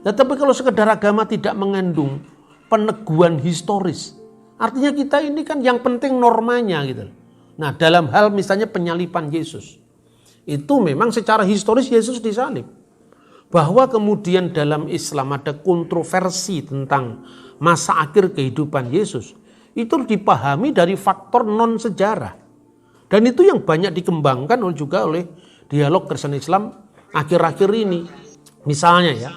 Tetapi kalau sekedar agama tidak mengandung peneguhan historis, artinya kita ini kan yang penting normanya gitu. Nah, dalam hal misalnya penyaliban Yesus, itu memang secara historis Yesus disalib. Bahwa kemudian dalam Islam ada kontroversi tentang masa akhir kehidupan Yesus, itu dipahami dari faktor non sejarah. Dan itu yang banyak dikembangkan juga oleh dialog Kristen Islam akhir-akhir ini. Misalnya ya,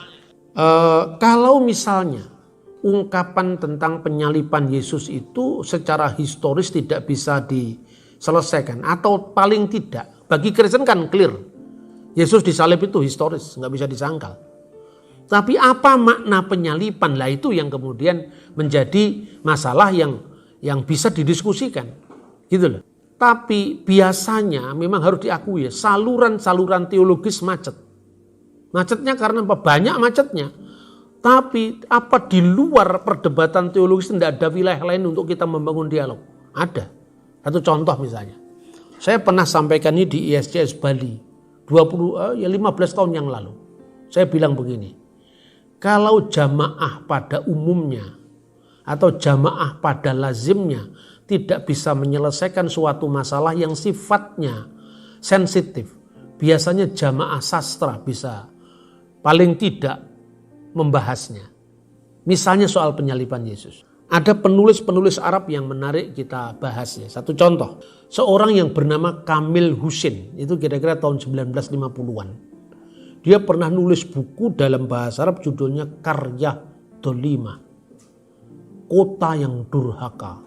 kalau misalnya ungkapan tentang penyaliban Yesus itu secara historis tidak bisa diselesaikan, atau paling tidak bagi Kristen kan clear, Yesus disalib itu historis, nggak bisa disangkal. Tapi apa makna penyaliban, lah itu yang kemudian menjadi masalah yang bisa didiskusikan, gitu loh. Tapi biasanya memang harus diakui ya, saluran-saluran teologis macet. Macetnya karena apa? Banyak macetnya. Tapi apa di luar perdebatan teologis tidak ada wilayah lain untuk kita membangun dialog? Ada. Satu contoh misalnya. Saya pernah sampaikan ini di ISCS Bali 15 tahun yang lalu. Saya bilang begini. Kalau jamaah pada umumnya atau jamaah pada lazimnya tidak bisa menyelesaikan suatu masalah yang sifatnya sensitif, biasanya jamaah sastra bisa paling tidak membahasnya. Misalnya soal penyaliban Yesus. Ada penulis-penulis Arab yang menarik kita bahas ya. Satu contoh, seorang yang bernama Kamil Husin, itu kira-kira tahun 1950-an. Dia pernah nulis buku dalam bahasa Arab judulnya Karya Dolima, Kota yang Durhaka.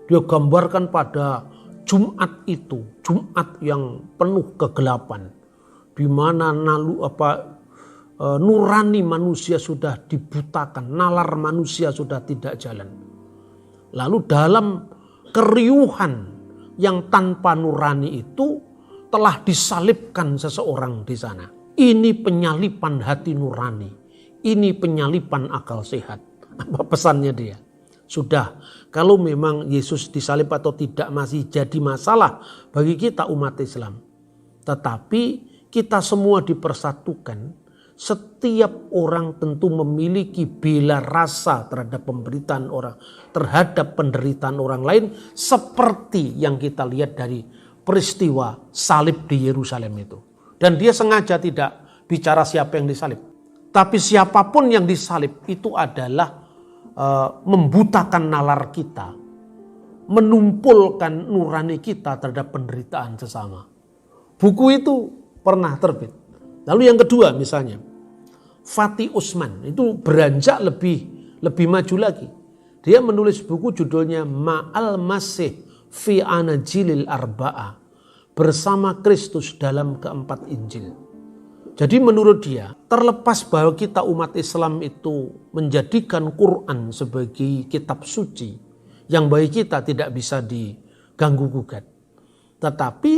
Dia gambarkan pada Jumat itu, Jumat yang penuh kegelapan, di mana nurani manusia sudah dibutakan, nalar manusia sudah tidak jalan. Lalu dalam keriuhan yang tanpa nurani itu telah disalibkan seseorang di sana. Ini penyaliban hati nurani, ini penyaliban akal sehat. Apa pesannya dia? Sudah, kalau memang Yesus disalib atau tidak masih jadi masalah bagi kita umat Islam. Tetapi kita semua dipersatukan. Setiap orang tentu memiliki bela rasa terhadap penderitaan orang, terhadap penderitaan orang lain, seperti yang kita lihat dari peristiwa salib di Yerusalem itu. Dan dia sengaja tidak bicara siapa yang disalib. Tapi siapapun yang disalib itu adalah membutakan nalar kita, menumpulkan nurani kita terhadap penderitaan sesama. Buku itu pernah terbit. Lalu yang kedua misalnya, Fatih Usman itu beranjak lebih maju lagi. Dia menulis buku judulnya Ma'al Masih fi Anajilil Arba'ah, bersama Kristus dalam keempat Injil. Jadi menurut dia, terlepas bahwa kita umat Islam itu menjadikan Quran sebagai kitab suci yang bagi kita tidak bisa diganggu gugat. Tetapi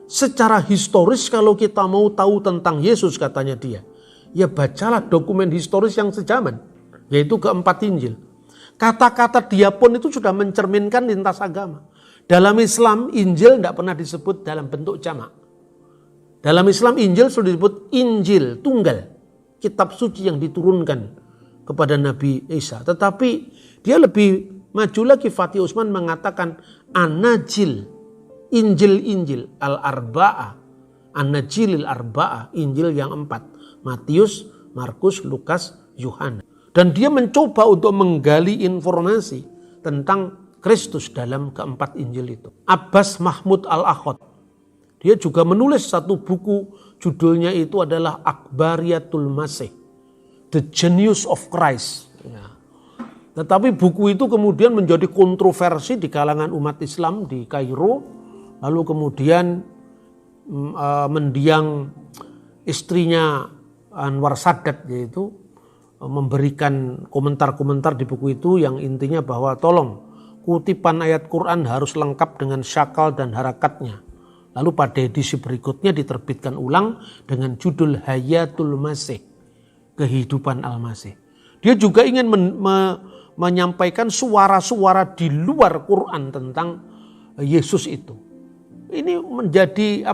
secara historis kalau kita mau tahu tentang Yesus, katanya dia, ya bacalah dokumen historis yang sejaman, yaitu keempat Injil. Kata-kata dia pun itu sudah mencerminkan lintas agama. Dalam Islam, Injil tidak pernah disebut dalam bentuk jamak. Dalam Islam, Injil sudah disebut Injil, tunggal. Kitab suci yang diturunkan kepada Nabi Isa. Tetapi dia lebih maju lagi, Fatih Usman mengatakan Anajil, Injil Al-Arba'ah, Anajilil Arba'ah, Injil yang 4. Matius, Markus, Lukas, Yohanes. Dan dia mencoba untuk menggali informasi tentang Kristus dalam keempat Injil itu. Abbas Mahmud Al-Akhod, dia juga menulis satu buku, judulnya itu adalah Akhbariyatul Masih, The Genius of Christ. Ya. Tetapi buku itu kemudian menjadi kontroversi di kalangan umat Islam di Kairo. Lalu kemudian mendiang istrinya Anwar Sadat, yaitu memberikan komentar-komentar di buku itu yang intinya bahwa tolong kutipan ayat Quran harus lengkap dengan syakal dan harakatnya. Lalu pada edisi berikutnya diterbitkan ulang dengan judul Hayatul Masih, kehidupan Al-Masih. Dia juga ingin menyampaikan suara-suara di luar Quran tentang Yesus itu. Ini menjadi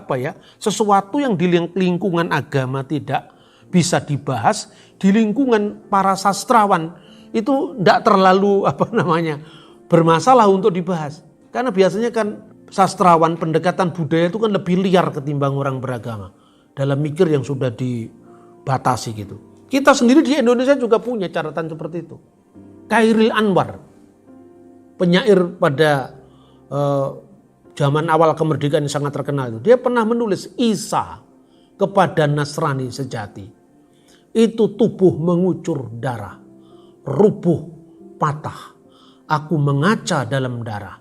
sesuatu yang di lingkungan agama tidak bisa dibahas di lingkungan para sastrawan itu tidak terlalu bermasalah untuk dibahas. Karena biasanya kan sastrawan pendekatan budaya itu kan lebih liar ketimbang orang beragama dalam mikir yang sudah dibatasi gitu. Kita sendiri di Indonesia juga punya catatan seperti itu. Chairil Anwar, penyair pada zaman awal kemerdekaan yang sangat terkenal itu, dia pernah menulis, Isa kepada Nasrani sejati itu tubuh mengucur darah, rubuh patah, aku mengaca dalam darah,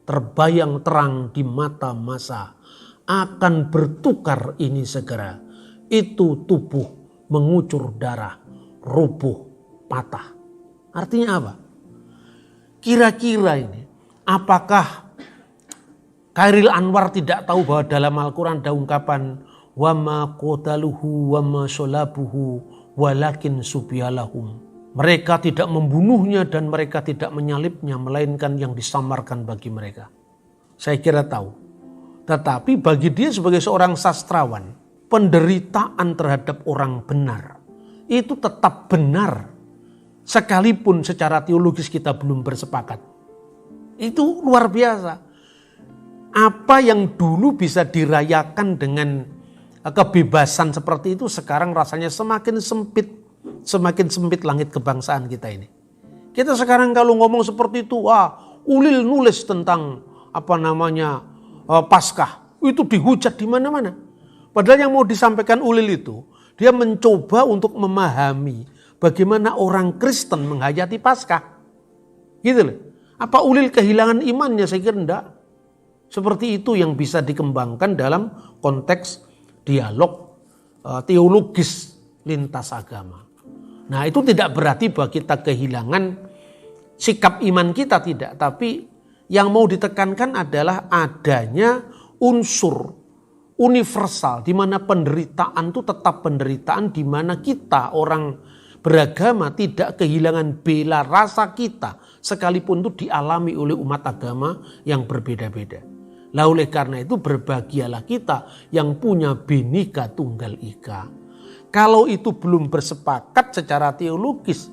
terbayang terang di mata masa, akan bertukar ini segera, itu tubuh mengucur darah, rubuh patah. Artinya apa? Kira-kira ini, apakah Chairil Anwar tidak tahu bahwa dalam Al-Quran ada ungkapan wa ma qataluhu wa ma shalabuhu walakin subiyalahum. Mereka tidak membunuhnya dan mereka tidak menyalibnya, melainkan yang disamarkan bagi mereka. Saya kira tahu. Tetapi bagi dia sebagai seorang sastrawan, penderitaan terhadap orang benar itu tetap benar, sekalipun secara teologis kita belum bersepakat. Itu luar biasa. Apa yang dulu bisa dirayakan dengan kebebasan seperti itu, sekarang rasanya semakin sempit langit kebangsaan kita ini. Kita sekarang kalau ngomong seperti itu, Ulil nulis tentang Paskah, itu dihujat di mana-mana. Padahal yang mau disampaikan Ulil itu, dia mencoba untuk memahami bagaimana orang Kristen menghayati Paskah. Gitu loh. Apa Ulil kehilangan imannya? Saya kira enggak. Seperti itu yang bisa dikembangkan dalam konteks dialog teologis lintas agama. Nah, itu tidak berarti bahwa kita kehilangan sikap iman kita, tidak. Tapi yang mau ditekankan adalah adanya unsur universal di mana penderitaan itu tetap penderitaan, di mana kita orang beragama tidak kehilangan bela rasa kita sekalipun itu dialami oleh umat agama yang berbeda-beda. Lah oleh karena itu berbahagialah kita yang punya Bhinneka Tunggal Ika. Kalau itu belum bersepakat secara teologis,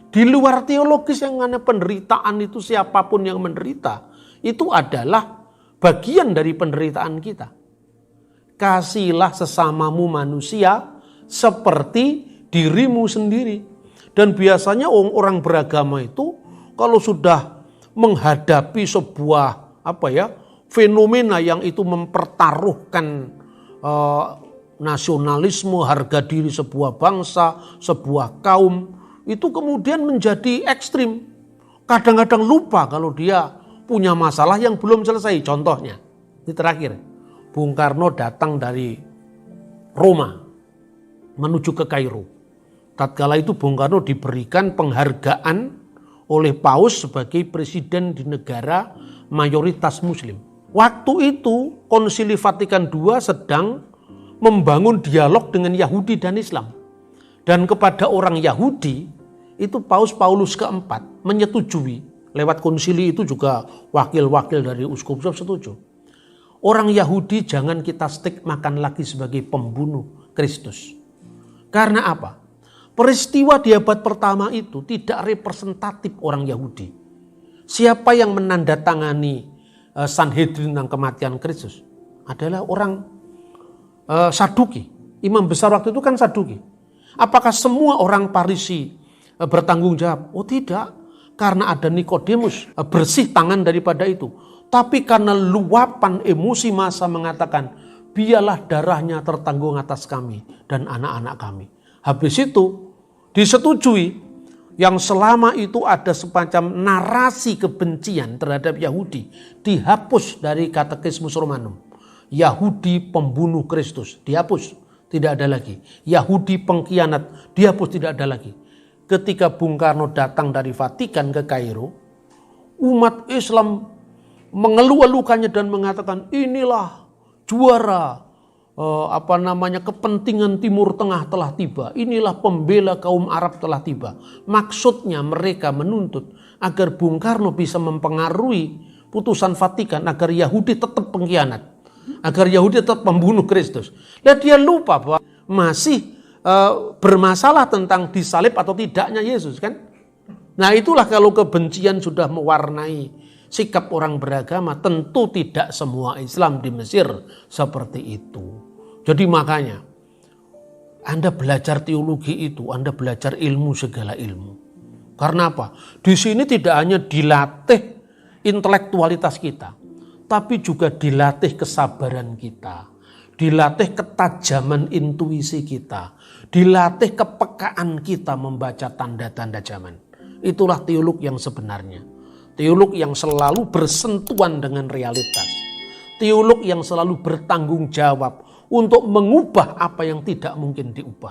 di luar teologis yang mana penderitaan itu siapapun yang menderita, itu adalah bagian dari penderitaan kita. Kasihilah sesamamu manusia seperti dirimu sendiri. Dan biasanya orang beragama itu kalau sudah menghadapi sebuah fenomena yang itu mempertaruhkan nasionalisme, harga diri sebuah bangsa, sebuah kaum, itu kemudian menjadi ekstrim. Kadang-kadang lupa kalau dia punya masalah yang belum selesai. Contohnya, ini terakhir, Bung Karno datang dari Roma menuju ke Kairo. Tatkala itu Bung Karno diberikan penghargaan oleh Paus sebagai presiden di negara mayoritas Muslim. Waktu itu Konsili Vatikan II sedang membangun dialog dengan Yahudi dan Islam. Dan kepada orang Yahudi itu Paus Paulus keempat menyetujui. Lewat konsili itu juga wakil-wakil dari uskup setuju. Orang Yahudi jangan kita stigmakan lagi sebagai pembunuh Kristus. Karena apa? Peristiwa di abad pertama itu tidak representatif orang Yahudi. Siapa yang menandatangani Sanhedrin tentang kematian Kristus adalah orang Saduki. Imam besar waktu itu kan Saduki. Apakah semua orang Farisi bertanggung jawab? Oh tidak, karena ada Nikodemus bersih tangan daripada itu. Tapi karena luapan emosi massa mengatakan, biarlah darahnya tertanggung atas kami dan anak-anak kami. Habis itu disetujui yang selama itu ada semacam narasi kebencian terhadap Yahudi dihapus dari Katekismus Romanum. Yahudi pembunuh Kristus dihapus, tidak ada lagi. Yahudi pengkhianat dihapus, tidak ada lagi. Ketika Bung Karno datang dari Vatikan ke Kairo, umat Islam mengeluh-elukannya dan mengatakan inilah juara kepentingan Timur Tengah telah tiba. Inilah pembela kaum Arab telah tiba. Maksudnya mereka menuntut agar Bung Karno bisa mempengaruhi putusan Vatikan agar Yahudi tetap pengkhianat, agar Yahudi tetap membunuh Kristus. Dan dia lupa bahwa masih bermasalah tentang disalib atau tidaknya Yesus kan. Nah itulah kalau kebencian sudah mewarnai sikap orang beragama, tentu tidak semua Islam di Mesir seperti itu. Jadi makanya Anda belajar teologi itu, Anda belajar ilmu segala ilmu. Karena apa? Di sini tidak hanya dilatih intelektualitas kita, tapi juga dilatih kesabaran kita, dilatih ketajaman intuisi kita, dilatih kepekaan kita membaca tanda-tanda zaman. Itulah teolog yang sebenarnya. Teolog yang selalu bersentuhan dengan realitas. Teolog yang selalu bertanggung jawab untuk mengubah apa yang tidak mungkin diubah.